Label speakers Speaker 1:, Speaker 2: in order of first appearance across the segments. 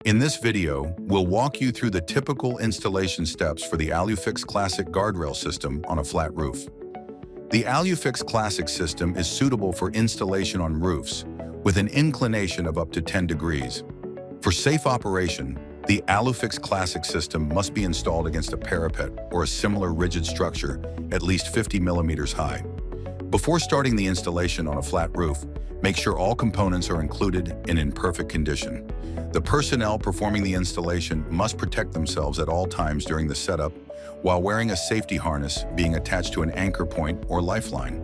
Speaker 1: In this video, we'll walk you through the typical installation steps for the AluFix Classic guardrail system on a flat roof. The AluFix Classic system is suitable for installation on roofs with an inclination of up to 10 degrees. For safe operation, the AluFix Classic system must be installed against a parapet or a similar rigid structure at least 50 millimeters high. Before starting the installation on a flat roof, make sure all components are included and in perfect condition. The personnel performing the installation must protect themselves at all times during the setup while wearing a safety harness being attached to an anchor point or lifeline.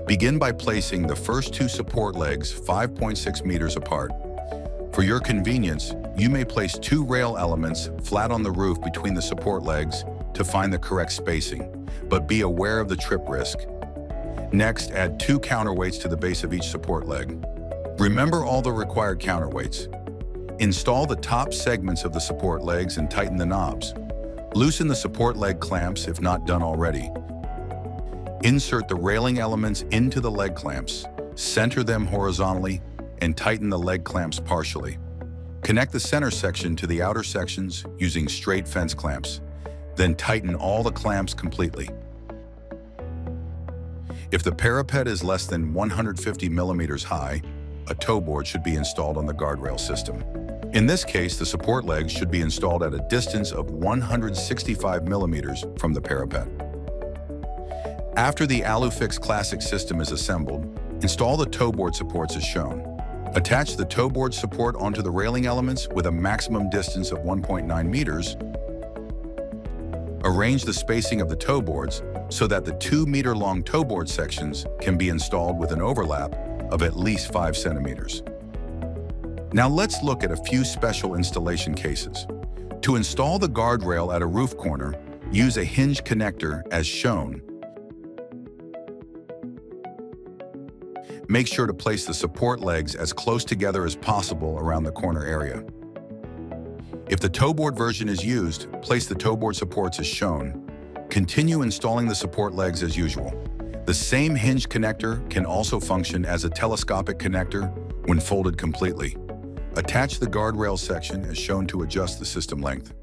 Speaker 1: Begin by placing the first two support legs 5.6 meters apart. For your convenience, you may place two rail elements flat on the roof between the support legs to find the correct spacing, but be aware of the trip risk. Next, add two counterweights to the base of each support leg. Remember all the required counterweights. Install the top segments of the support legs and tighten the knobs. Loosen the support leg clamps if not done already. Insert the railing elements into the leg clamps, center them horizontally, and tighten the leg clamps partially. Connect the center section to the outer sections using straight fence clamps. Then tighten all the clamps completely. If the parapet is less than 150 millimeters high, a toe board should be installed on the guardrail system. In this case, the support legs should be installed at a distance of 165 millimeters from the parapet. After the AluFix Classic system is assembled, install the toe board supports as shown. Attach the toe board support onto the railing elements with a maximum distance of 1.9 meters. Arrange the spacing of the toe boards so that the 2-meter-long toe board sections can be installed with an overlap of at least 5 centimeters. Now let's look at a few special installation cases. To install the guardrail at a roof corner, use a hinge connector as shown. Make sure to place the support legs as close together as possible around the corner area. If the toe board version is used, place the toe board supports as shown. Continue installing the support legs as usual. The same hinge connector can also function as a telescopic connector when folded completely. Attach the guardrail section as shown to adjust the system length.